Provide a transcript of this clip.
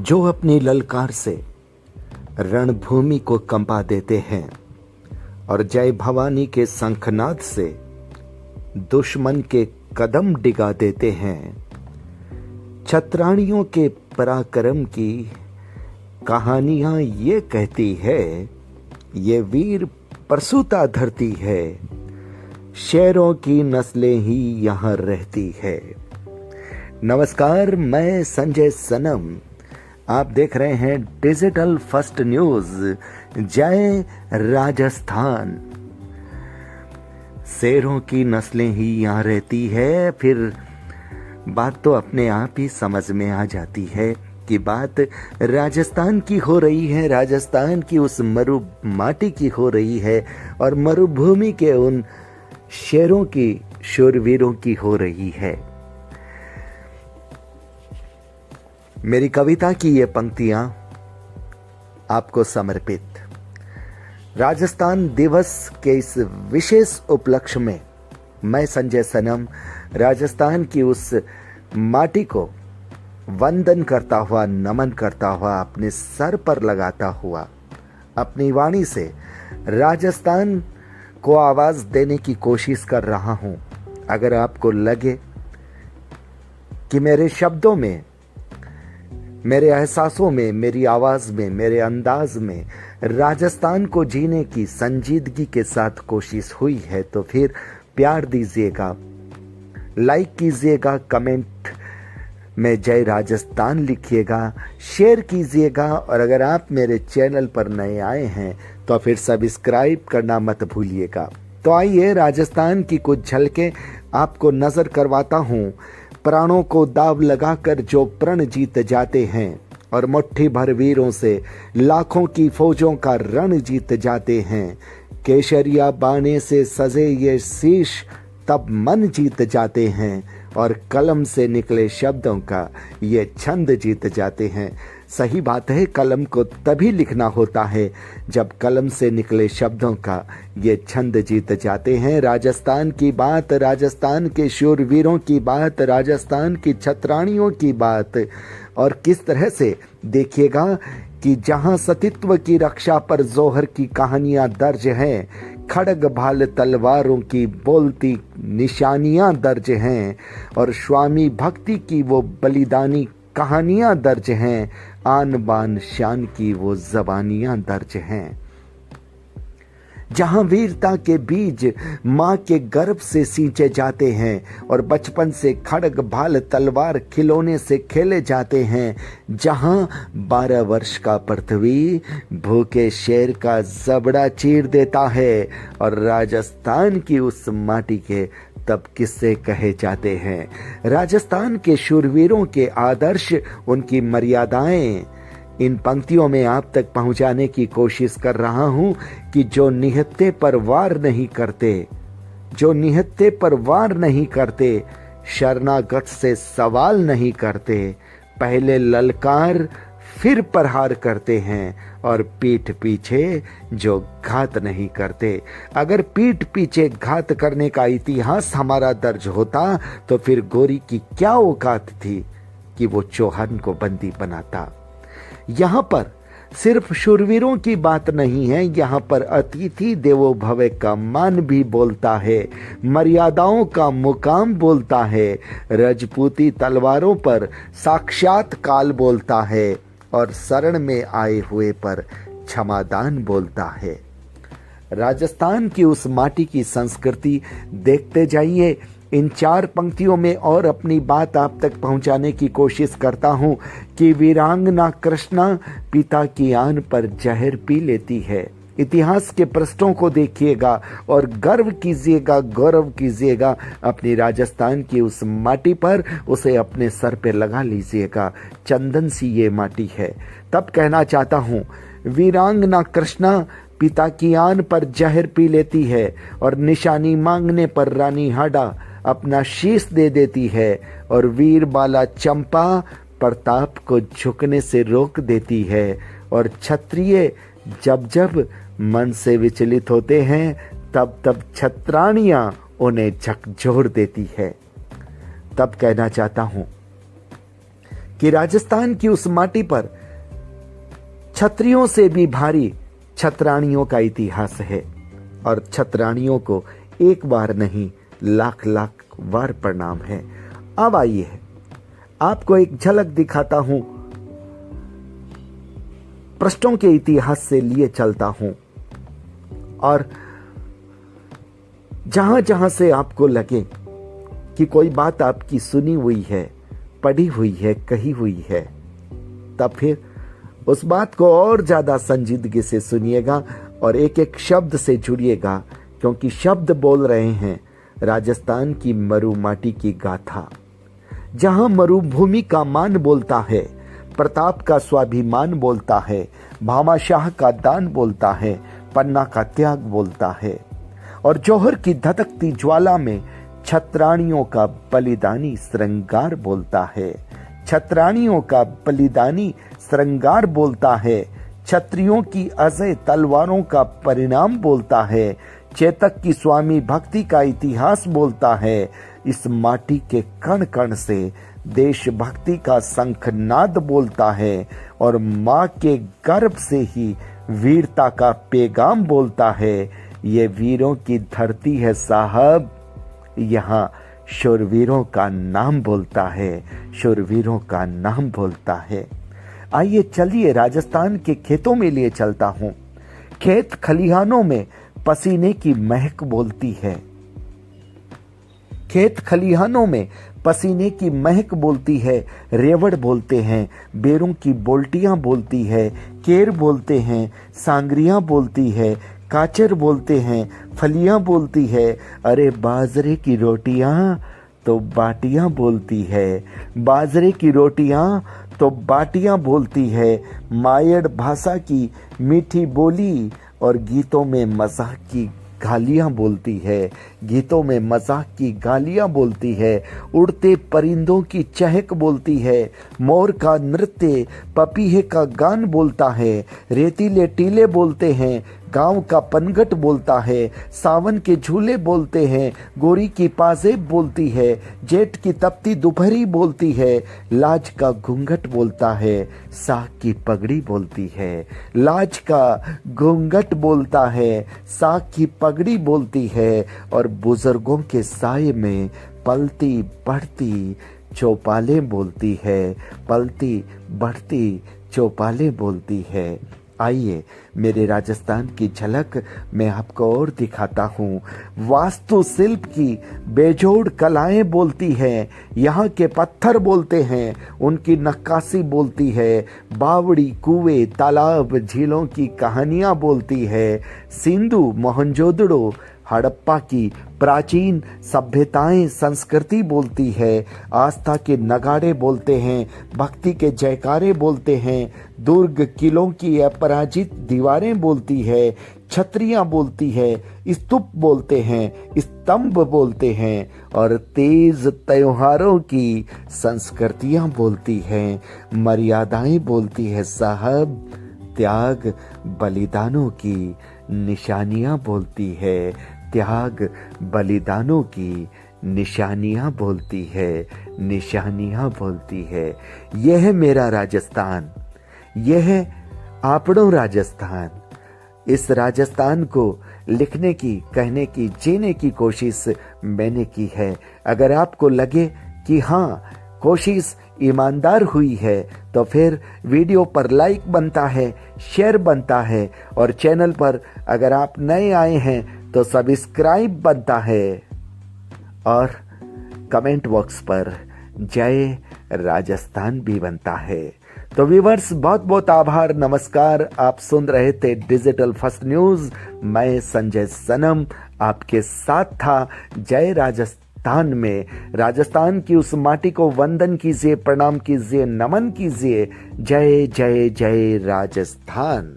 जो अपनी ललकार से रणभूमि को कंपा देते हैं और जय भवानी के शंखनाद से दुश्मन के कदम डिगा देते हैं। छत्राणियों के पराक्रम की कहानियां ये कहती है, ये वीर प्रसूता धरती है, शेरों की नस्लें ही यहाँ रहती है। नमस्कार, मैं संजय सनम, आप देख रहे हैं डिजिटल फर्स्ट न्यूज। जय राजस्थान। शेरों की नस्लें ही यहाँ रहती है, फिर बात तो अपने आप ही समझ में आ जाती है कि बात राजस्थान की हो रही है, राजस्थान की उस मरु माटी की हो रही है और मरुभूमि के उन शेरों की, शूरवीरों की हो रही है। मेरी कविता की ये पंक्तियां आपको समर्पित। राजस्थान दिवस के इस विशेष उपलक्ष्य में मैं संजय सनम राजस्थान की उस माटी को वंदन करता हुआ, नमन करता हुआ, अपने सर पर लगाता हुआ अपनी वाणी से राजस्थान को आवाज देने की कोशिश कर रहा हूं। अगर आपको लगे कि मेरे शब्दों में, मेरे एहसासों में, मेरी आवाज में, मेरे अंदाज में राजस्थान को जीने की संजीदगी के साथ कोशिश हुई है तो फिर प्यार दीजिएगा, लाइक कीजिएगा, कमेंट में जय राजस्थान लिखिएगा, शेयर कीजिएगा और अगर आप मेरे चैनल पर नए आए हैं तो फिर सब्सक्राइब करना मत भूलिएगा। तो आइए राजस्थान की कुछ झलकें आपको नजर करवाता हूं। प्राणों को दाव लगाकर जो प्रण जीत जाते हैं और मुट्ठी भर वीरों से लाखों की फौजों का रण जीत जाते हैं। केसरिया बाने से सजे ये शीश तब मन जीत जाते हैं और कलम से निकले शब्दों का ये छंद जीत जाते हैं। सही बात है, कलम को तभी लिखना होता है जब कलम से निकले शब्दों का ये छंद जीत जाते हैं। राजस्थान की बात, राजस्थान के शूरवीरों की बात, राजस्थान की छत्राणियों की बात, और किस तरह से देखिएगा कि जहां सतीत्व की रक्षा पर जोहर की कहानियां दर्ज हैं, खड़ग भाल तलवारों की बोलती निशानियां दर्ज हैं और स्वामी भक्ति की वो बलिदानी कहानियां दर्ज हैं, आन बान शान की वो जबानियां दर्ज हैं। जहां वीरता के बीज मां के गर्भ से सींचे जाते हैं और बचपन से खड़ग भाल तलवार खिलौने से खेले जाते हैं, जहां 12 वर्ष का पृथ्वी भूखे शेर का जबड़ा चीर देता है और राजस्थान की उस माटी के तब किस्से कहे जाते हैं। राजस्थान के शूरवीरों के आदर्श, उनकी मर्यादाएं इन पंक्तियों में आप तक पहुंचाने की कोशिश कर रहा हूं कि जो निहत्थे पर वार नहीं करते, जो निहत्थे पर वार नहीं करते, शरणागत से सवाल नहीं करते, पहले ललकार फिर प्रहार करते हैं और पीठ पीछे जो घात नहीं करते। अगर पीठ पीछे घात करने का इतिहास हमारा दर्ज होता तो फिर गोरी की क्या औकात थी कि वो चौहान को बंदी बनाता। यहाँ पर सिर्फ शूरवीरों की बात नहीं है, यहाँ पर अतिथि देवो भव का मान भी बोलता है, मर्यादाओं का मुकाम बोलता है, राजपूती तलवारों पर साक्षात काल बोलता है और शरण में आए हुए पर क्षमादान बोलता है। राजस्थान की उस माटी की संस्कृति देखते जाइए। इन 4 पंक्तियों में और अपनी बात आप तक पहुंचाने की कोशिश करता हूं कि वीरांगना कृष्णा पिता की आन पर जहर पी लेती है। इतिहास के पृष्ठों को देखिएगा और गर्व कीजिएगा, गौरव कीजिएगा अपनी राजस्थान की उस माटी पर, उसे अपने सर पे लगा लीजिएगा। चंदन सी ये माटी है। तब कहना चाहता हूँ, वीरांगना कृष्णा पिता की आन पर जहर पी लेती है और निशानी मांगने पर रानी हाडा अपना शीश दे देती है और वीर बाला चंपा प्रताप को झुकने से रोक देती है और क्षत्रिय जब जब मन से विचलित होते हैं तब तब छत्राणियां उन्हें झकझोर देती है। तब कहना चाहता हूं कि राजस्थान की उस माटी पर छतरियों से भी भारी छतरानियों का इतिहास है और छतरानियों को एक बार नहीं लाख लाख बार प्रणाम है। अब आइए आपको एक झलक दिखाता हूं, पृष्ठों के इतिहास से लिए चलता हूं और जहां जहां से आपको लगे कि कोई बात आपकी सुनी हुई है, पढ़ी हुई है, कही हुई है, तब फिर उस बात को और ज्यादा संजीदगी से सुनिएगा और एक एक शब्द से जुड़िएगा, क्योंकि शब्द बोल रहे हैं राजस्थान की मरु माटी की गाथा, जहां मरुभूमि का मान बोलता है, प्रताप का स्वाभिमान बोलता है, भामाशाह का दान बोलता है, पन्ना का त्याग बोलता है और जौहर की धधकती ज्वाला में छतरानियों का बलिदानी श्रृंगार बोलता है। छतरानियों का बलिदानी श्रृंगार बोलता है, क्षत्रियों की अजय तलवारों का परिणाम बोलता है, चेतक की स्वामी भक्ति का इतिहास बोलता है। इस माटी के कण कण से देशभक्ति का शंखनाद बोलता है और माँ के गर्भ से ही वीरता का पैगाम बोलता है। ये वीरों की धरती है साहब, यहाँ शूरवीरों का नाम बोलता है, शूरवीरों का नाम बोलता है। आइए चलिए राजस्थान के खेतों में लिए चलता हूं। खेत खलिहानों में पसीने की महक बोलती है, खेत खलिहानों में पसीने की महक बोलती है। रेवड़ बोलते हैं, बेरों की बोल्टियां बोलती है, केर बोलते हैं, सांगरियां बोलती है, काचर बोलते हैं, फलियां बोलती है। अरे बाजरे की रोटियां तो बाटियां बोलती है, बाजरे की रोटियां तो बाटियां बोलती है। मायड़ भाषा की मीठी बोली और गीतों में मजाक की गालियां बोलती है, गीतों में मजाक की गालियां बोलती है। उड़ते परिंदों की चहक बोलती है, मोर का नृत्य, पपीहे का गान बोलता है। रेतीले टीले बोलते हैं, गांव का पनघट बोलता है, सावन के झूले बोलते हैं, गोरी की पाजेब बोलती है, जेठ की तपती दोपहरी बोलती है, लाज का घूंघट बोलता है, साग की पगड़ी बोलती है। लाज का घूंघट बोलता है, साग की पगड़ी बोलती है और बुजुर्गों के साये में पलती बढ़ती चौपाले बोलती है, पलती बढ़ती चौपाले बोलती है। आइए मेरे राजस्थान की झलक मैं आपको और दिखाता हूँ। वास्तुशिल्प की बेजोड़ कलाएं बोलती हैं, यहाँ के पत्थर बोलते हैं, उनकी नक्काशी बोलती है। बावड़ी, कुएं, तालाब, झीलों की कहानियाँ बोलती है। सिंधु, मोहनजोदड़ो, हड़प्पा की प्राचीन सभ्यताएं, संस्कृति बोलती है। आस्था के नगाड़े बोलते हैं, भक्ति के जयकारे बोलते हैं। दुर्ग, किलों की अपराजित दीवारें बोलती है। छतरियां बोलती है, स्तूप बोलते हैं, स्तंभ बोलते हैं और तेज त्योहारों की संस्कृतियां बोलती हैं। मर्यादाएं बोलती है साहब, त्याग बलिदानों की निशानियां बोलती है, त्याग बलिदानों की निशानियां बोलती है, निशानियां बोलती है। यह मेरा राजस्थान, यह आपड़ों राजस्थान। इस राजस्थान को लिखने की, कहने की, जीने की कोशिश मैंने की है। अगर आपको लगे कि हाँ कोशिश ईमानदार हुई है तो फिर वीडियो पर लाइक बनता है, शेयर बनता है और चैनल पर अगर आप नए आए हैं तो सब्सक्राइब बनता है और कमेंट बॉक्स पर जय राजस्थान भी बनता है। तो व्यूअर्स बहुत बहुत आभार, नमस्कार। आप सुन रहे थे डिजिटल फर्स्ट न्यूज। मैं संजय सनम आपके साथ था। जय राजस्थान में राजस्थान की उस माटी को वंदन कीजिए, प्रणाम कीजिए, नमन कीजिए। जय जय जय राजस्थान।